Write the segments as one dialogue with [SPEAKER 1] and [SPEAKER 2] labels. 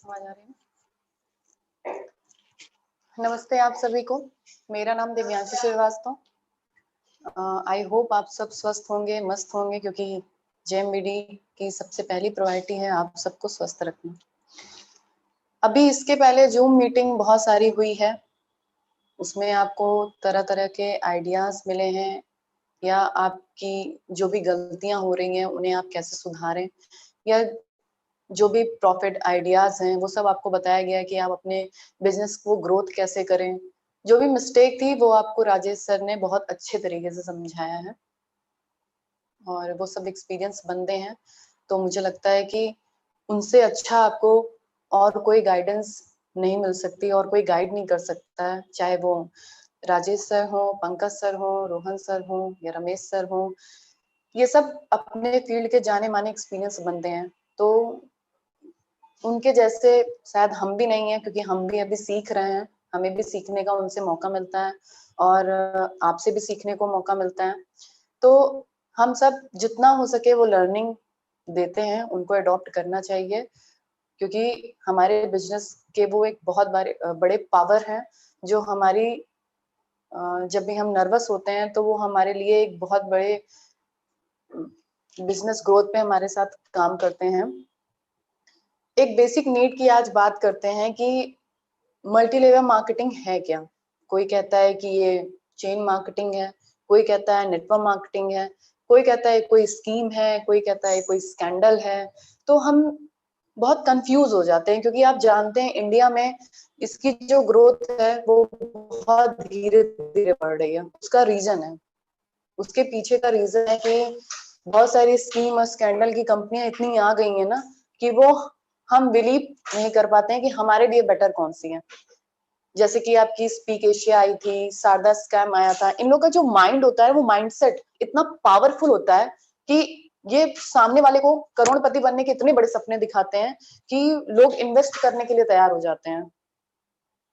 [SPEAKER 1] आवाज आ रही है? नमस्ते आप सभी को। मेरा नाम दिव्यांशी श्रीवास्तव। आई होप आप सब स्वस्थ होंगे, मस्त होंगे, क्योंकि जेएमबीडी की सबसे पहली प्रायोरिटी है आप सबको स्वस्थ रखना। अभी इसके पहले जूम मीटिंग बहुत सारी हुई है, उसमें आपको तरह तरह के आइडियाज मिले हैं, या आपकी जो भी गलतियां हो रही हैं उन्हें आप कैसे सुधारें, या जो भी प्रॉफिट आइडियाज हैं वो सब आपको बताया गया है कि आप अपने बिजनेस को ग्रोथ कैसे करें। जो भी मिस्टेक थी वो आपको राजेश सर ने बहुत अच्छे तरीके से समझाया है, और वो सब एक्सपीरियंस बंदे हैं, तो मुझे लगता है कि उनसे अच्छा आपको और कोई गाइडेंस नहीं मिल सकती, और कोई गाइड नहीं कर सकता है, चाहे वो राजेश सर हो, पंकज सर हो, रोहन सर हो या रमेश सर हो। ये सब अपने फील्ड के जाने माने एक्सपीरियंस बंदे हैं, तो उनके जैसे शायद हम भी नहीं है, क्योंकि हम भी अभी सीख रहे हैं, हमें भी सीखने का उनसे मौका मिलता है, और आपसे भी सीखने को मौका मिलता है। तो हम सब जितना हो सके वो लर्निंग देते हैं, उनको अडॉप्ट करना चाहिए, क्योंकि हमारे बिजनेस के वो एक बहुत बड़े पावर हैं, जो हमारी जब भी हम नर्वस होते हैं तो वो हमारे लिए एक बहुत बड़े बिजनेस ग्रोथ पे हमारे साथ काम करते हैं। एक बेसिक नीड की आज बात करते हैं कि मल्टी लेवल मार्केटिंग है क्या। कोई कहता है कि ये चेन मार्केटिंग है, कोई कहता है नेटवर्क मार्केटिंग है, कोई कहता है कोई स्कीम है, कोई कहता है कोई स्कैंडल है। तो हम बहुत कंफ्यूज हो जाते हैं, क्योंकि आप जानते हैं इंडिया में इसकी जो ग्रोथ है वो बहुत धीरे धीरे बढ़ रही है। उसका रीजन है, उसके पीछे का रीजन है कि बहुत सारी स्कीम और स्कैंडल की कंपनियां इतनी आ गई है ना, कि वो हम बिलीव नहीं कर पाते हैं कि हमारे लिए बेटर कौन सी है। जैसे कि आपकी स्पीक एशिया आई थी, शारदा स्कैम आया था। इन लोग का जो माइंड होता है, वो माइंडसेट इतना पावरफुल होता है कि ये सामने वाले को करोड़पति बनने के इतने बड़े सपने दिखाते हैं कि लोग इन्वेस्ट करने के लिए तैयार हो जाते हैं।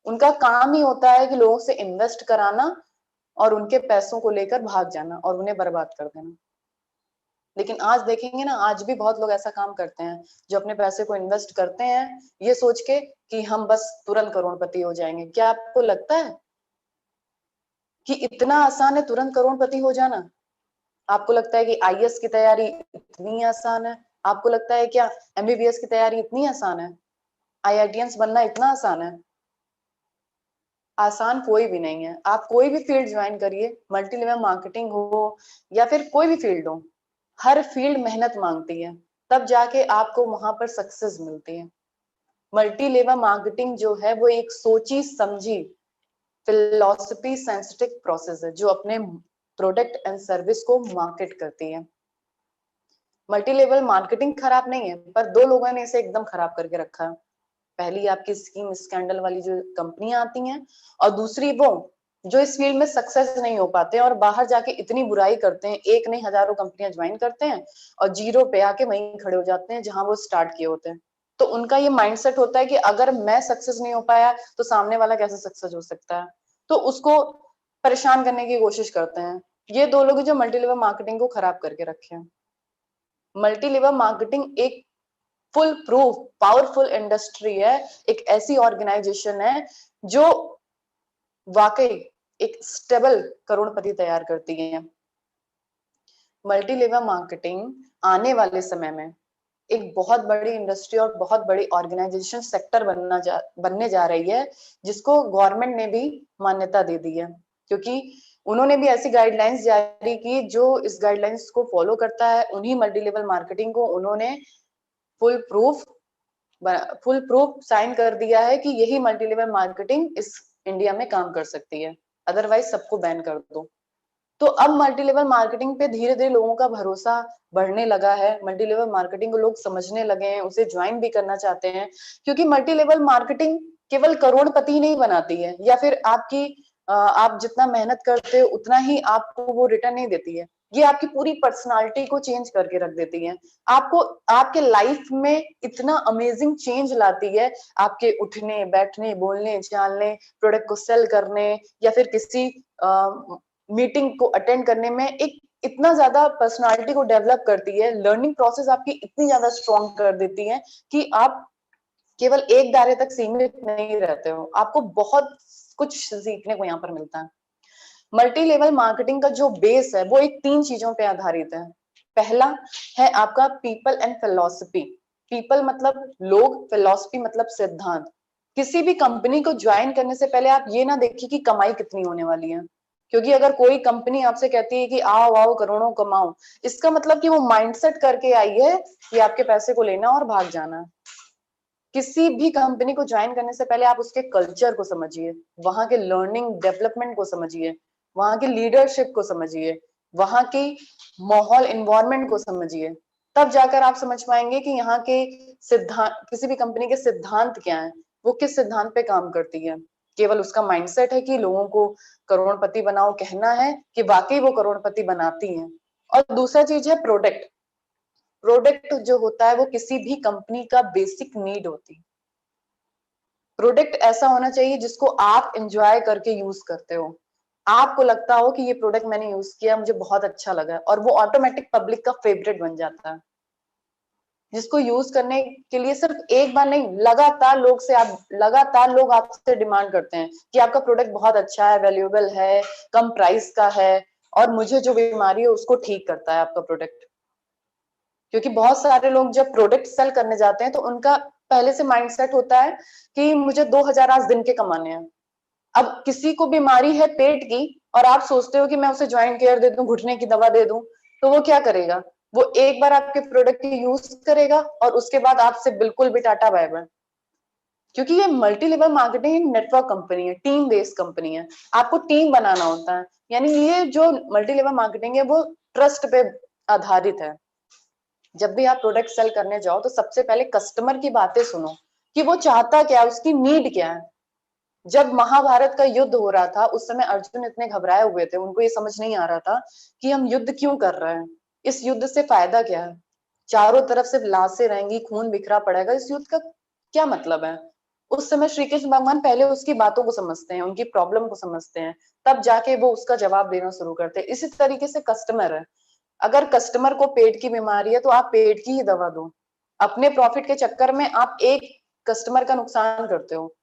[SPEAKER 1] उनका काम ही होता है कि लोगों से इन्वेस्ट कराना और उनके पैसों को लेकर भाग जाना और उन्हें बर्बाद कर देना। लेकिन आज देखेंगे ना, आज भी बहुत लोग ऐसा काम करते हैं, जो अपने पैसे को इन्वेस्ट करते हैं ये सोच के कि हम बस तुरंत करोड़पति हो जाएंगे। क्या आपको लगता है कि इतना आसान है तुरंत करोड़पति हो जाना? आपको लगता है कि आईएएस की तैयारी इतनी आसान है? आपको लगता है क्या एमबीबीएस की तैयारी इतनी आसान है? आईआईटीएंस बनना इतना आसान है? आसान कोई भी नहीं है। आप कोई भी फील्ड ज्वाइन करिए, मल्टी लेवल मार्केटिंग हो या फिर कोई भी फील्ड हो, हर फील्ड मेहनत मांगती है, तब जाके आपको वहां पर सक्सेस मिलती है। मल्टी लेवल मार्केटिंग जो है वो एक सोची समझी फिलोसफी सेंसिटिव प्रोसेस है, जो अपने प्रोडक्ट एंड सर्विस को मार्केट करती है। मल्टी लेवल मार्केटिंग खराब नहीं है, पर दो लोगों ने इसे एकदम खराब करके रखा है। पहली आपकी स्कीम स्कैंडल वाली जो कंपनियां आती हैं, और दूसरी वो जो इस फील्ड में सक्सेस नहीं हो पाते और बाहर जाके इतनी बुराई करते हैं, एक नहीं हजारों कंपनियां ज्वाइन करते हैं और जीरो पे आके वहीं खड़े हो जाते हैं जहां वो स्टार्ट किए होते हैं। तो उनका ये माइंडसेट होता है कि अगर मैं सक्सेस नहीं हो पाया तो सामने वाला कैसे सक्सेस हो सकता है, तो उसको परेशान करने की कोशिश करते हैं। ये दो लोग जो मल्टी लेवल मार्केटिंग को खराब करके रखे हैं। मल्टी लेवल मार्केटिंग एक फुल प्रूफ पावरफुल इंडस्ट्री है, एक ऐसी ऑर्गेनाइजेशन है जो वाकई एक स्टेबल करोड़पति तैयार करती है। मल्टी लेवल मार्केटिंग आने वाले समय में एक बहुत बड़ी इंडस्ट्री और बहुत बड़ी ऑर्गेनाइजेशन सेक्टर बनने जा रही है, जिसको गवर्नमेंट ने भी मान्यता दे दी है, क्योंकि उन्होंने भी ऐसी गाइडलाइंस जारी की जो इस गाइडलाइंस को फॉलो करता है। उन्हीं मल्टी लेवल मार्केटिंग को उन्होंने full proof full proof sign कर दिया है कि यही मल्टी लेवल मार्केटिंग इस इंडिया में काम कर सकती है, अदरवाइज सबको बैन कर दो। तो अब मल्टी लेवल मार्केटिंग पे धीरे धीरे लोगों का भरोसा बढ़ने लगा है। मल्टी लेवल मार्केटिंग को लोग समझने लगे हैं, उसे ज्वाइन भी करना चाहते हैं, क्योंकि मल्टी लेवल मार्केटिंग केवल करोड़पति नहीं बनाती है, या फिर आपकी आप जितना मेहनत करते हो उतना ही आपको वो रिटर्न नहीं देती है। ये आपकी पूरी पर्सनालिटी को चेंज करके रख देती है, आपको आपके लाइफ में इतना अमेजिंग चेंज लाती है। आपके उठने बैठने बोलने चालने, प्रोडक्ट को सेल करने, या फिर किसी मीटिंग को अटेंड करने में एक इतना ज्यादा पर्सनालिटी को डेवलप करती है। लर्निंग प्रोसेस आपकी इतनी ज्यादा स्ट्रॉन्ग कर देती है कि आप केवल एक दायरे तक सीमित नहीं रहते हो, आपको बहुत कुछ सीखने को यहाँ पर मिलता है। मल्टी लेवल मार्केटिंग का जो बेस है वो एक 3 चीजों पे आधारित है। पहला है आपका पीपल एंड फिलॉसफी। पीपल मतलब लोग, फिलॉसफी मतलब सिद्धांत। किसी भी कंपनी को ज्वाइन करने से पहले आप ये ना देखिए कि कमाई कितनी होने वाली है, क्योंकि अगर कोई कंपनी आपसे कहती है कि आओ आओ करोड़ों कमाओ, इसका मतलब कि वो माइंडसेट करके आई है कि आपके पैसे को लेना और भाग जाना। किसी भी कंपनी को ज्वाइन करने से पहले आप उसके कल्चर को समझिए, वहां के लर्निंग डेवलपमेंट को समझिए, वहां की लीडरशिप को समझिए, वहां की माहौल इन्वायरमेंट को समझिए। तब जाकर आप समझ पाएंगे कि यहाँ के सिद्धांत, किसी भी कंपनी के सिद्धांत क्या है, वो किस सिद्धांत पे काम करती है। केवल उसका माइंडसेट है कि लोगों को करोड़पति बनाओ कहना है, कि वाकई वो करोड़पति बनाती है। और दूसरा चीज है प्रोडक्ट। प्रोडक्ट जो होता है वो किसी भी कंपनी का बेसिक नीड होती है। प्रोडक्ट ऐसा होना चाहिए जिसको आप एंजॉय करके यूज करते हो, आपको लगता हो कि ये प्रोडक्ट मैंने यूज किया, मुझे बहुत अच्छा लगा, और वो ऑटोमेटिक पब्लिक का फेवरेट बन जाता है, जिसको यूज करने के लिए सिर्फ एक बार नहीं, लगातार लोग आपसे डिमांड करते हैं कि आपका प्रोडक्ट बहुत अच्छा है, वैल्यूएबल है, कम प्राइस का है, और मुझे जो बीमारी है उसको ठीक करता है आपका प्रोडक्ट। क्योंकि बहुत सारे लोग जब प्रोडक्ट सेल करने जाते हैं तो उनका पहले से माइंडसेट होता है कि मुझे 2000 आज दिन के कमाने हैं। अब किसी को बीमारी है पेट की और आप सोचते हो कि मैं उसे ज्वाइंट केयर दे दूं, घुटने की दवा दे दूं, तो वो क्या करेगा? वो एक बार आपके प्रोडक्ट की यूज करेगा और उसके बाद आपसे बिल्कुल भी टाटा बाय बाय। क्योंकि ये multi level marketing network company है, टीम बेस्ड कंपनी है, आपको टीम बनाना होता है। यानी ये जो मल्टी लेवल मार्केटिंग है वो ट्रस्ट पे आधारित है। जब भी आप प्रोडक्ट सेल करने जाओ तो सबसे पहले कस्टमर की बातें सुनो कि वो चाहता क्या है, उसकी नीड क्या है। जब महाभारत का युद्ध हो रहा था उस समय अर्जुन इतने घबराए हुए थे, उनको ये समझ नहीं आ रहा था कि हम युद्ध क्यों कर रहे हैं, इस युद्ध से फायदा क्या है, चारों तरफ सिर्फ लाशें रहेंगी, खून बिखरा पड़ेगा, इस युद्ध का क्या मतलब है। उस समय श्री कृष्ण भगवान पहले उसकी बातों को समझते हैं, उनकी प्रॉब्लम को समझते हैं, तब जाके वो उसका जवाब देना शुरू करते हैं। इसी तरीके से कस्टमर है, अगर कस्टमर को पेट की बीमारी है तो आप पेट की ही दवा दो। अपने प्रॉफिट के चक्कर में आप एक कस्टमर का नुकसान करते हो।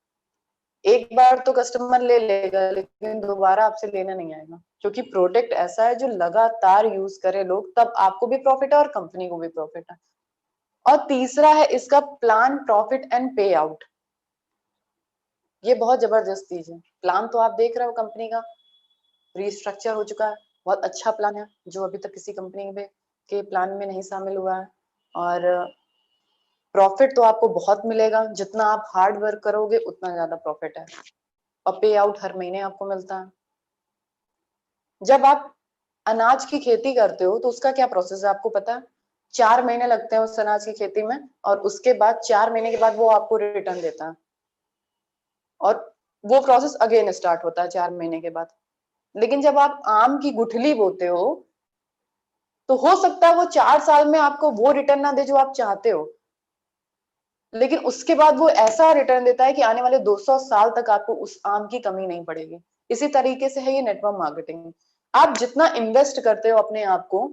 [SPEAKER 1] एक बार तो कस्टमर ले लेगा लेकिन दोबारा आपसे लेना नहीं आएगा, क्योंकि प्रोडक्ट ऐसा है जो लगातार यूज करे लोग, तब आपको भी प्रॉफिट है और कंपनी को भी प्रॉफिट है। और तीसरा है इसका प्लान प्रॉफिट एंड पे आउट। ये बहुत जबरदस्त चीज है। प्लान तो आप देख रहे हो कंपनी का रिस्ट्रक्चर हो चुका है, बहुत अच्छा प्लान है जो अभी तक किसी कंपनी में के प्लान में नहीं शामिल हुआ है। और प्रॉफिट तो आपको बहुत मिलेगा, जितना आप हार्ड वर्क करोगे उतना ज्यादा प्रॉफिट है, और पे आउट हर महीने आपको मिलता है। जब आप अनाज की खेती करते हो तो उसका क्या प्रोसेस है आपको पता है? 4 महीने लगते हैं उस अनाज की खेती में, और उसके बाद 4 महीने के बाद वो आपको रिटर्न देता है, और वो प्रोसेस अगेन स्टार्ट होता है 4 महीने के बाद। लेकिन जब आप आम की गुठली बोते हो तो हो सकता है वो 4 साल में आपको वो रिटर्न ना दे जो आप चाहते हो, लेकिन उसके बाद वो ऐसा रिटर्न देता है कि आने वाले 200 साल तक आपको उस आम की कमी नहीं पड़ेगी। इसी तरीके से है ये नेटवर्क मार्केटिंग। आप जितना इन्वेस्ट करते हो अपने आप को,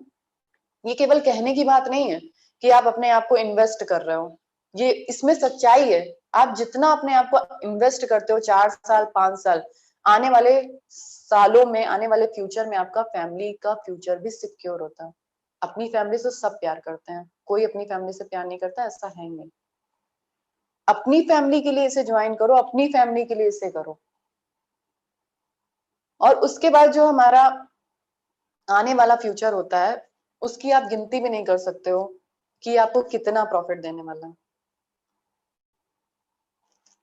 [SPEAKER 1] ये केवल कहने की बात नहीं है कि आप अपने आप को इन्वेस्ट कर रहे हो, ये इसमें सच्चाई है। आप जितना अपने आप को इन्वेस्ट करते हो, 4 साल 5 साल, आने वाले सालों में, आने वाले फ्यूचर में आपका फैमिली का फ्यूचर भी सिक्योर होता है। अपनी फैमिली से सब प्यार करते हैं, कोई अपनी फैमिली से प्यार नहीं करता, ऐसा है नहीं। अपनी फैमिली के लिए इसे ज्वाइन करो, अपनी फैमिली के लिए इसे करो। और उसके बाद जो हमारा आने वाला फ्यूचर होता है उसकी आप गिनती भी नहीं कर सकते हो कि आपको कितना प्रॉफिट देने वाला है।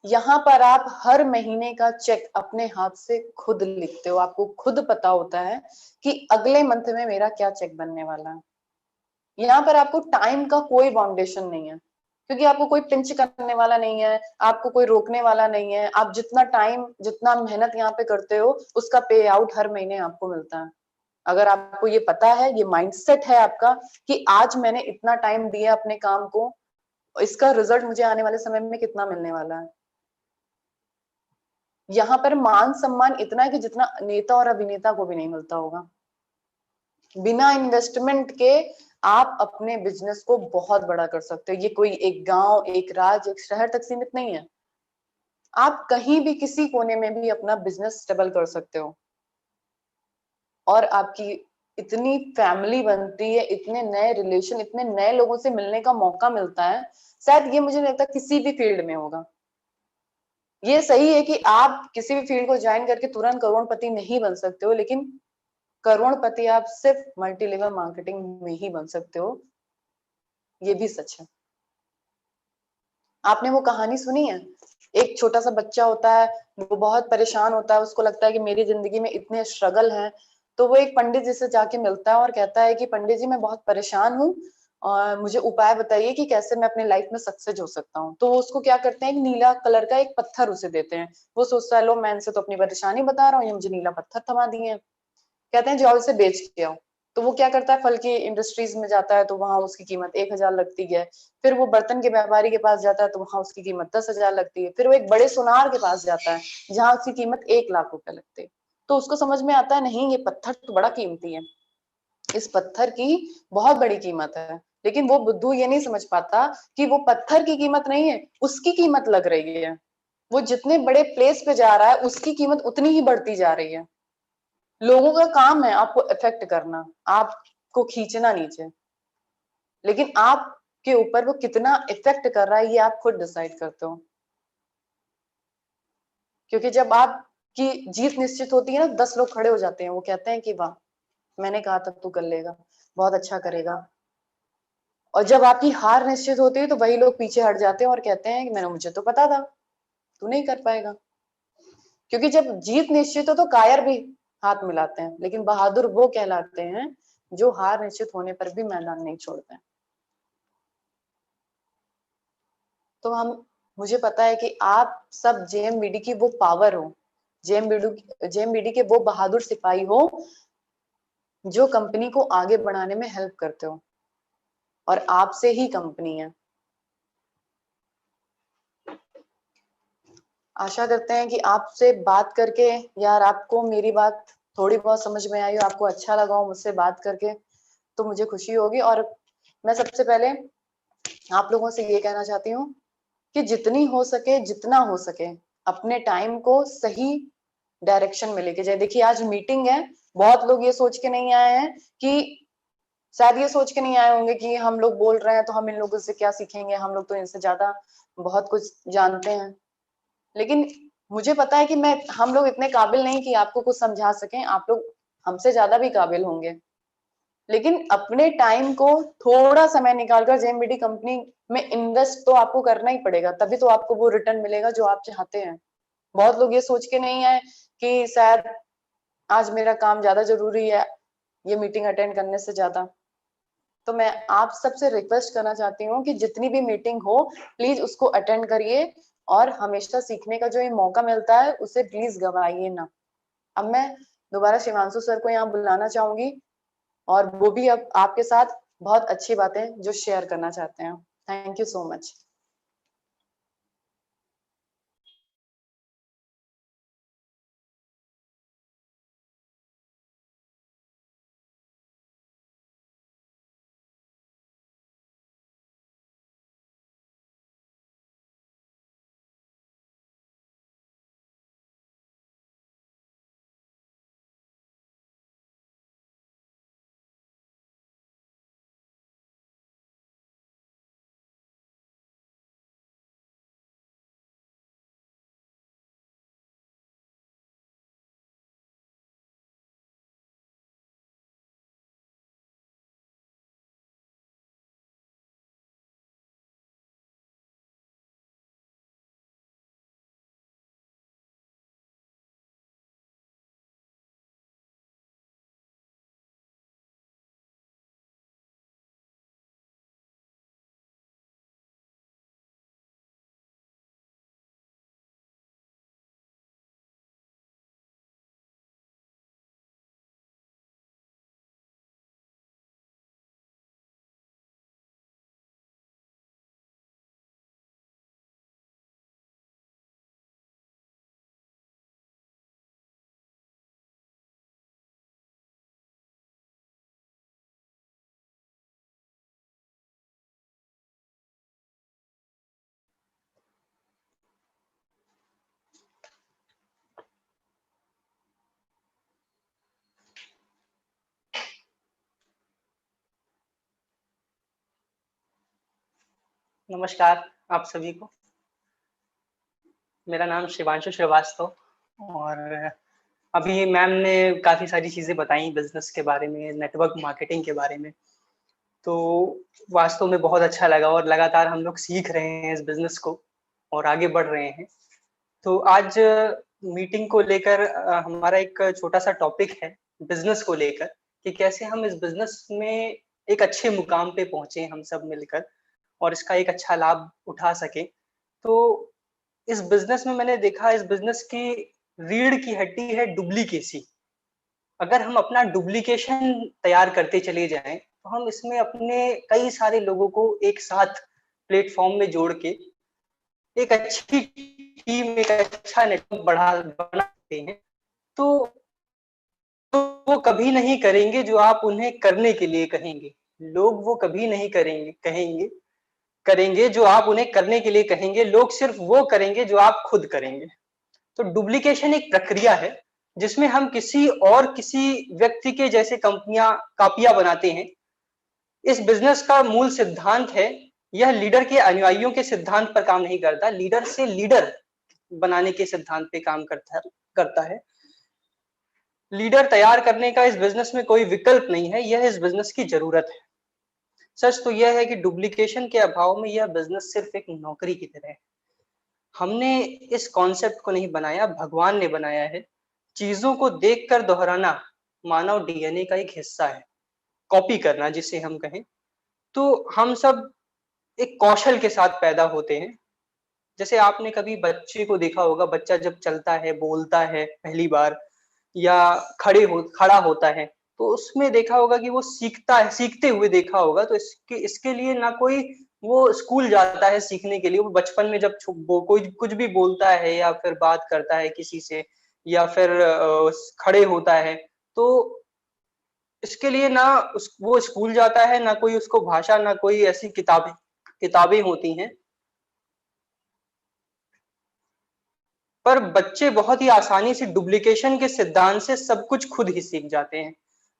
[SPEAKER 1] यहाँ पर आप हर महीने का चेक अपने हाथ से खुद लिखते हो, आपको खुद पता होता है कि अगले मंथ में मेरा क्या चेक बनने वाला है। यहाँ पर आपको टाइम का कोई बाउंडेशन नहीं है, क्योंकि आपको कोई पिंच करने वाला नहीं है, आपको कोई रोकने वाला नहीं है। आप जितना टाइम, जितना मेहनत यहाँ पे करते हो उसका पे आउट हर महीने आपको मिलता है। अगर आपको ये पता है, ये माइंडसेट है आपका कि आज मैंने इतना टाइम दिया अपने काम को, इसका रिजल्ट मुझे आने वाले समय में कितना मिलने वाला है। यहाँ पर मान सम्मान इतना है कि जितना नेता और अभिनेता को भी नहीं मिलता होगा। बिना इन्वेस्टमेंट के आप अपने बिजनेस को बहुत बड़ा कर सकते हो। ये कोई एक गांव, एक राज्य, एक शहर तक सीमित नहीं है। आप कहीं भी किसी कोने में भी अपना बिजनेस स्टेबल कर सकते हो और आपकी इतनी फैमिली बनती है, इतने नए रिलेशन, इतने नए लोगों से मिलने का मौका मिलता है, शायद ये मुझे नहीं लगता किसी भी फील्ड में होगा। ये सही है कि आप किसी भी फील्ड को ज्वाइन करके तुरंत करोड़पति नहीं बन सकते हो, लेकिन करोड़पति आप सिर्फ मल्टी लेवल मार्केटिंग में ही बन सकते हो, ये भी सच है। आपने वो कहानी सुनी है, एक छोटा सा बच्चा होता है, वो बहुत परेशान होता है, उसको लगता है कि मेरी जिंदगी में इतने स्ट्रगल हैं, तो वो एक पंडित जी से जाके मिलता है और कहता है कि पंडित जी मैं बहुत परेशान हूँ और मुझे उपाय बताइए कि कैसे मैं अपने लाइफ में सक्सेस हो सकता हूँ। तो वो उसको क्या करते हैं, एक नीला कलर का एक पत्थर उसे देते हैं। वो सोचता है लो मैं इनसे तो अपनी परेशानी बता रहा हूँ, ये मुझे नीला पत्थर थमा दिए हैं। कहते हैं जाओ इसे बेच के आओ। तो वो क्या करता है, फल की इंडस्ट्रीज में जाता है, तो वहां उसकी कीमत 1,000 लगती है। फिर वो बर्तन के व्यापारी के पास जाता है, तो वहां उसकी कीमत 10,000 लगती है। फिर वो एक बड़े सुनार के पास जाता है, जहां उसकी कीमत 1,00,000 रुपए लगते हैं। तो उसको समझ में आता है नहीं ये पत्थर तो बड़ा कीमती है, इस पत्थर की बहुत बड़ी कीमत है। लेकिन वो बुद्धू ये नहीं समझ पाता कि वो पत्थर की कीमत नहीं है, उसकी कीमत लग रही है। वो जितने बड़े प्लेस पे जा रहा है उसकी कीमत उतनी ही बढ़ती जा रही है। लोगों का काम है आपको इफेक्ट करना, आपको खींचना नीचे, लेकिन आपके ऊपर वो कितना इफेक्ट कर रहा है ये आप खुद डिसाइड करते हो। क्योंकि जब आपकी जीत निश्चित होती है ना, 10 लोग खड़े हो जाते हैं, वो कहते हैं कि वाह मैंने कहा था तू कर लेगा, बहुत अच्छा करेगा। और जब आपकी हार निश्चित होती है तो वही लोग पीछे हट जाते हैं और कहते हैं कि मैंने मुझे तो पता था तू नहीं कर पाएगा। क्योंकि जब जीत निश्चित हो तो कायर भी हाथ मिलाते हैं, लेकिन बहादुर वो कहलाते हैं जो हार निश्चित होने पर भी मैदान नहीं छोड़ते हैं। तो हम मुझे पता है कि आप सब जेएमबीडी की वो पावर हो, जेएमबीडी के वो बहादुर सिपाही हो जो कंपनी को आगे बढ़ाने में हेल्प करते हो, और आपसे ही कंपनी है। आशा करते हैं कि आपसे बात करके, यार आपको मेरी बात थोड़ी बहुत समझ में आई हो, आपको अच्छा लगा हो मुझसे बात करके, तो मुझे खुशी होगी। और मैं सबसे पहले आप लोगों से ये कहना चाहती हूँ कि जितनी हो सके, जितना हो सके, अपने टाइम को सही डायरेक्शन में लेके जाए। देखिए आज मीटिंग है, बहुत लोग ये सोच के नहीं आए हैं कि, शायद ये सोच के नहीं आए होंगे कि हम लोग बोल रहे हैं तो हम इन लोगों से क्या सीखेंगे, हम लोग तो इनसे ज्यादा बहुत कुछ जानते हैं। लेकिन मुझे पता है कि मैं हम लोग इतने काबिल नहीं कि आपको कुछ समझा सकें, आप लोग हमसे ज्यादा भी काबिल होंगे। लेकिन अपने टाइम को थोड़ा समय निकालकर जेएमबीडी कंपनी में इन्वेस्ट तो आपको करना ही पड़ेगा, तभी तो आपको वो रिटर्न मिलेगा जो आप चाहते हैं। बहुत लोग ये सोच के नहीं आए कि शायद आज मेरा काम ज्यादा जरूरी है ये मीटिंग अटेंड करने से ज्यादा। तो मैं आप सबसे रिक्वेस्ट करना चाहती हूँ कि जितनी भी मीटिंग हो प्लीज उसको अटेंड करिए, और हमेशा सीखने का जो ये मौका मिलता है उसे प्लीज गवाइए ना। अब मैं दोबारा शिवांशु सर को यहाँ बुलाना चाहूंगी, और वो भी अब आपके साथ बहुत अच्छी बातें जो शेयर करना चाहते हैं। Thank you so much.
[SPEAKER 2] नमस्कार आप सभी को। मेरा नाम शिवांशु श्रीवास्तव और अभी मैम ने काफ़ी सारी चीज़ें बताई बिज़नेस के बारे में, नेटवर्क मार्केटिंग के बारे में। तो वास्तव में बहुत अच्छा लगा और लगातार हम लोग सीख रहे हैं इस बिज़नेस को और आगे बढ़ रहे हैं। तो आज मीटिंग को लेकर हमारा एक छोटा-सा टॉपिक है बिज़नेस को लेकर कि कैसे हम इस बिज़नेस में एक अच्छे मुकाम पे पहुँचे हम सब मिलकर और इसका एक अच्छा लाभ उठा सकें। तो इस बिज़नेस में मैंने देखा इस बिज़नेस की रीढ़ की हड्डी है डुप्लीकेसी। अगर हम अपना डुप्लीकेशन तैयार करते चले जाएँ, तो हम इसमें अपने कई सारे लोगों को एक साथ प्लेटफ़ॉर्म में जोड़ के एक अच्छी टीम, एक अच्छा नेटवर्क बना सकते हैं। तो वो कभी नहीं करेंगे जो आप उन्हें करने के लिए कहेंगे। लोग वो कभी नहीं करेंगे जो आप उन्हें करने के लिए कहेंगे, लोग सिर्फ़ वो करेंगे जो आप खुद करेंगे। तो डुप्लीकेशन एक प्रक्रिया है, जिसमें हम किसी व्यक्ति के जैसे कॉपियाँ बनाते हैं। इस बिज़नेस का मूल सिद्धांत है, यह लीडर के अनुयायियों के सिद्धांत पर काम नहीं करता, लीडर से लीडर बनाने के सिद्धांत पे काम करता है। लीडर तैयार करने का इस बिज़नेस में कोई विकल्प नहीं है, यह इस बिज़नेस की ज़रूरत है। सच तो यह है कि डुप्लीकेशन के अभाव में यह बिज़नेस सिर्फ़ एक नौकरी की तरह है। हमने इस कॉन्सेप्ट को नहीं बनाया, भगवान ने बनाया है। चीज़ों को देखकर दोहराना मानव डीएनए का एक हिस्सा है, कॉपी करना जिसे हम कहें। तो हम सब एक कौशल के साथ पैदा होते हैं। जैसे आपने कभी बच्चे को देखा होगा, बच्चा जब चलता है, बोलता है पहली बार या खड़ा होता है, तो उसमें देखा होगा कि वो सीखते हुए देखा होगा। तो इसके लिए ना कोई वो स्कूल जाता है सीखने के लिए, वो बचपन में जब कोई कुछ भी बोलता है या फिर बात करता है किसी से या फिर खड़े होता है, तो इसके लिए ना वो स्कूल जाता है, ना कोई उसको भाषा, ना कोई ऐसी किताबें होती हैं। पर बच्चे बहुत ही आसानी से डुप्लीकेशन के सिद्धांत से सब कुछ खुद ही सीख जाते हैं।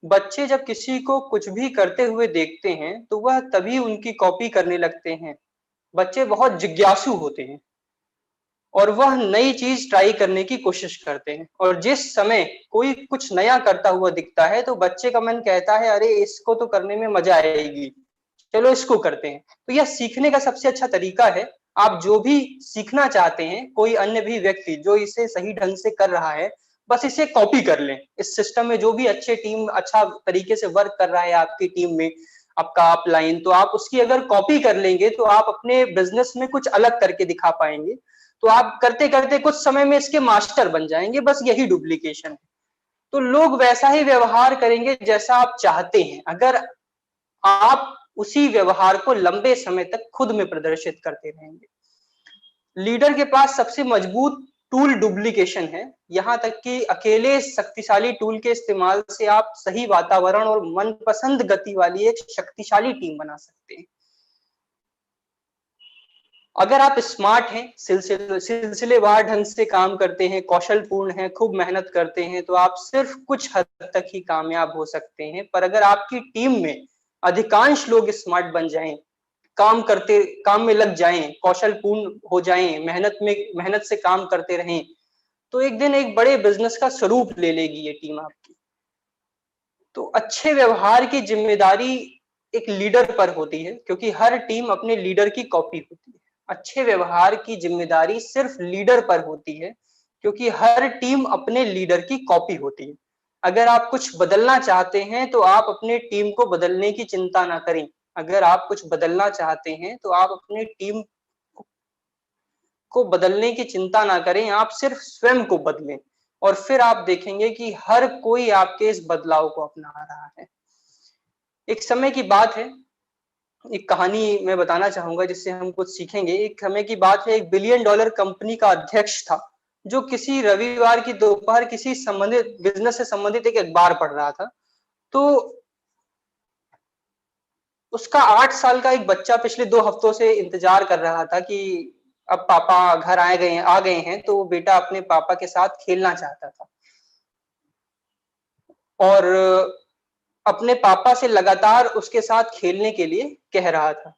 [SPEAKER 2] बच्चे जब किसी को कुछ भी करते हुए देखते हैं, तो वह तभी उनकी कॉपी करने लगते हैं। बच्चे बहुत जिज्ञासु होते हैं और वह नई चीज ट्राई करने की कोशिश करते हैं और जिस समय कोई कुछ नया करता हुआ दिखता है, तो बच्चे का मन कहता है, अरे इसको तो करने में मजा आएगी, चलो इसको करते हैं। तो यह सीखने का सबसे अच्छा तरीका है। आप जो भी सीखना चाहते हैं, कोई अन्य भी व्यक्ति जो इसे सही ढंग से कर रहा है, बस इसे कॉपी कर लें। इस सिस्टम में जो भी अच्छा तरीके से वर्क कर रहा है आपकी टीम में, आपका अपलाइन, तो आप उसकी अगर कॉपी कर लेंगे, तो आप अपने बिजनेस में कुछ अलग करके दिखा पाएंगे। तो आप करते करते कुछ समय में इसके मास्टर बन जाएंगे। बस यही डुप्लीकेशन है। तो लोग वैसा ही व्यवहार करेंगे जैसा आप चाहते हैं, अगर आप उसी व्यवहार को लंबे समय तक खुद में प्रदर्शित करते रहेंगे। लीडर के पास सबसे मजबूत टूल डुप्लीकेशन है। यहां तक कि अकेले शक्तिशाली टूल के इस्तेमाल से आप सही वातावरण और मनपसंद गति वाली एक शक्तिशाली टीम बना सकते हैं। अगर आप स्मार्ट हैं, सिलसिलेवार ढंग से काम करते हैं, कौशलपूर्ण हैं, खूब मेहनत करते हैं, तो आप सिर्फ कुछ हद तक ही कामयाब हो सकते हैं। पर अगर आपकी टीम में अधिकांश लोग स्मार्ट बन जाएं, काम में लग जाएं, कौशलपूर्ण हो जाएं, मेहनत से काम करते रहें, तो एक दिन एक बड़े बिजनेस का स्वरूप ले लेगी ये टीम आपकी। तो अच्छे व्यवहार की जिम्मेदारी एक लीडर पर होती है, क्योंकि हर टीम अपने लीडर की कॉपी होती है। अच्छे व्यवहार की जिम्मेदारी सिर्फ लीडर पर होती है, क्योंकि हर टीम अपने लीडर की कॉपी होती है। अगर आप कुछ बदलना चाहते हैं, तो आप अपने टीम को बदलने की चिंता ना करें। अगर आप कुछ बदलना चाहते हैं, तो आप अपनी टीम को बदलने की चिंता ना करें, आप सिर्फ स्वयं को बदलें और फिर आप देखेंगे कि हर कोई आपके इस बदलाव को अपना रहा है। एक समय की बात है, एक कहानी मैं बताना चाहूंगा जिससे हम कुछ सीखेंगे। एक समय की बात है, एक बिलियन डॉलर कंपनी का अध्यक्ष था, जो किसी रविवार की दोपहर किसी संबंधित बिजनेस से संबंधित एक अखबार पढ़ रहा था। तो उसका 8 साल का एक बच्चा पिछले 2 हफ्तों से इंतजार कर रहा था कि अब पापा घर आ गए हैं, तो वो बेटा अपने पापा के साथ खेलना चाहता था और अपने पापा से लगातार उसके साथ खेलने के लिए कह रहा था।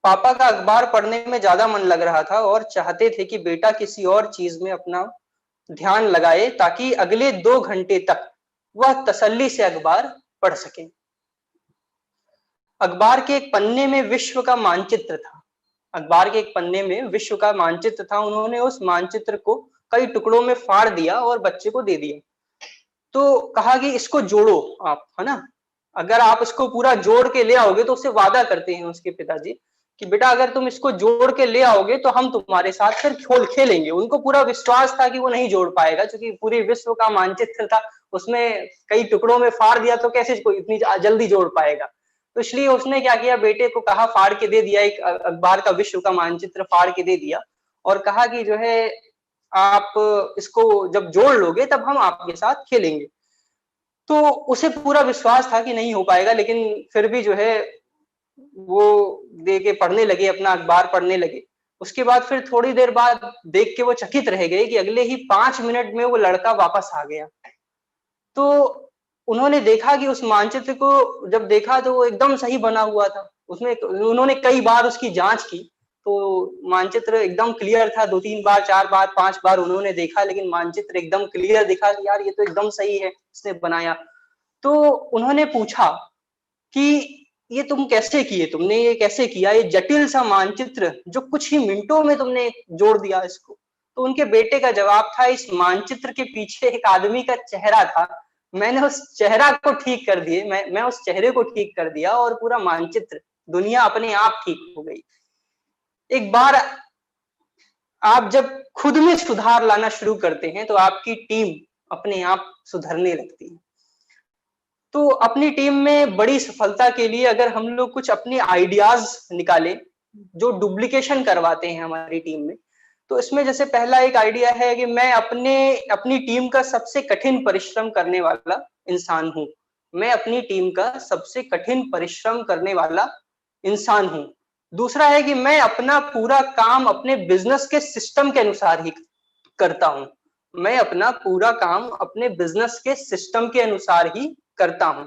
[SPEAKER 2] पापा का अखबार पढ़ने में ज्यादा मन लग रहा था और चाहते थे कि बेटा किसी और चीज में अपना ध्यान लगाए ताकि अगले 2 घंटे तक वह तसल्ली से अखबार पढ़ सके। अखबार के एक पन्ने में विश्व का मानचित्र था। अखबार के एक पन्ने में विश्व का मानचित्र था। उन्होंने उस मानचित्र को कई टुकड़ों में फाड़ दिया और बच्चे को दे दिया। तो कहा कि इसको जोड़ो आप, है ना, अगर आप इसको पूरा जोड़ के ले आओगे, तो उससे वादा करते हैं उसके पिताजी कि बेटा अगर तुम इसको जोड़ के ले आओगे तो हम तुम्हारे साथ फिर खेलेंगे। उनको पूरा विश्वास था कि वो नहीं जोड़ पाएगा, क्योंकि पूरे विश्व का मानचित्र था, उसमें कई टुकड़ों में फाड़ दिया तो कैसे कोई इतनी जल्दी जोड़ पाएगा। तो इसलिए उसने क्या किया, बेटे को कहा, फाड़ के दे दिया, एक अखबार का विश्व का मानचित्र फाड़ के दे दिया और कहा कि जो है आप इसको जब जोड़ लोगे तब हम आपके साथ खेलेंगे। तो उसे पूरा विश्वास था कि नहीं हो पाएगा, लेकिन फिर भी जो है वो दे के पढ़ने लगे, अपना अखबार पढ़ने लगे। उसके बाद फिर थोड़ी देर बाद देख के वो चकित रह गए कि अगले ही 5 मिनट में वो लड़का वापस आ गया। तो उन्होंने देखा कि उस मानचित्र को जब देखा तो वो एकदम सही बना हुआ था। उसमें उन्होंने कई बार उसकी जांच की, तो मानचित्र एकदम क्लियर था। 2-3 बार, 4 बार, 5 बार उन्होंने देखा, लेकिन मानचित्र एकदम क्लियर दिखा कि यार ये तो एकदम सही है, इसने बनाया। तो उन्होंने पूछा कि ये तुम कैसे किए, तुमने ये कैसे किया, ये जटिल सा मानचित्र जो कुछ ही मिनटों में तुमने जोड़ दिया इसको। तो उनके बेटे का जवाब था, इस मानचित्र के पीछे एक आदमी का चेहरा था, मैंने उस चेहरा को ठीक कर दिए, मैं उस चेहरे को ठीक कर दिया और पूरा मानचित्र, दुनिया अपने आप ठीक हो गई। एक बार आप जब खुद में सुधार लाना शुरू करते हैं तो आपकी टीम अपने आप सुधरने लगती है। तो अपनी टीम में बड़ी सफलता के लिए अगर हम लोग कुछ अपने आइडियाज निकालें जो डुप्लीकेशन करवाते हैं हमारी टीम में, तो इसमें जैसे पहला एक आइडिया है कि मैं अपनी टीम का सबसे कठिन परिश्रम करने वाला इंसान हूं। मैं अपनी टीम का सबसे कठिन परिश्रम करने वाला इंसान हूं। दूसरा है कि मैं अपना पूरा काम अपने बिजनेस के सिस्टम के अनुसार ही करता हूं। मैं अपना पूरा काम अपने बिजनेस के सिस्टम के अनुसार ही करता हूं।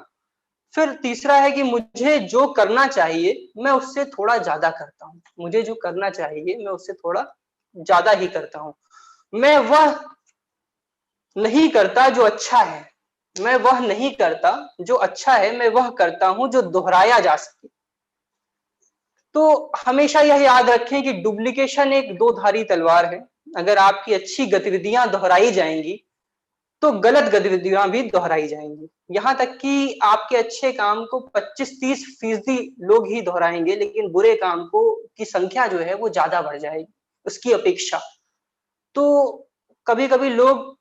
[SPEAKER 2] फिर तीसरा है कि मुझे जो करना चाहिए मैं उससे थोड़ा ज्यादा करता हूं। मुझे जो करना चाहिए मैं उससे थोड़ा ज्यादा ही करता हूं। मैं वह नहीं करता जो अच्छा है, मैं वह नहीं करता जो अच्छा है, मैं वह करता हूं जो दोहराया जा सके। तो हमेशा यह याद रखें कि डुप्लीकेशन एक दो धारी तलवार है। अगर आपकी अच्छी गतिविधियां दोहराई जाएंगी तो गलत गतिविधियां भी दोहराई जाएंगी। यहाँ तक कि आपके अच्छे काम को 25-30% लोग ही दोहराएंगे, लेकिन बुरे काम को की संख्या जो है वो ज्यादा बढ़ जाएगी उसकी अपेक्षा। तो कभी कभी लोग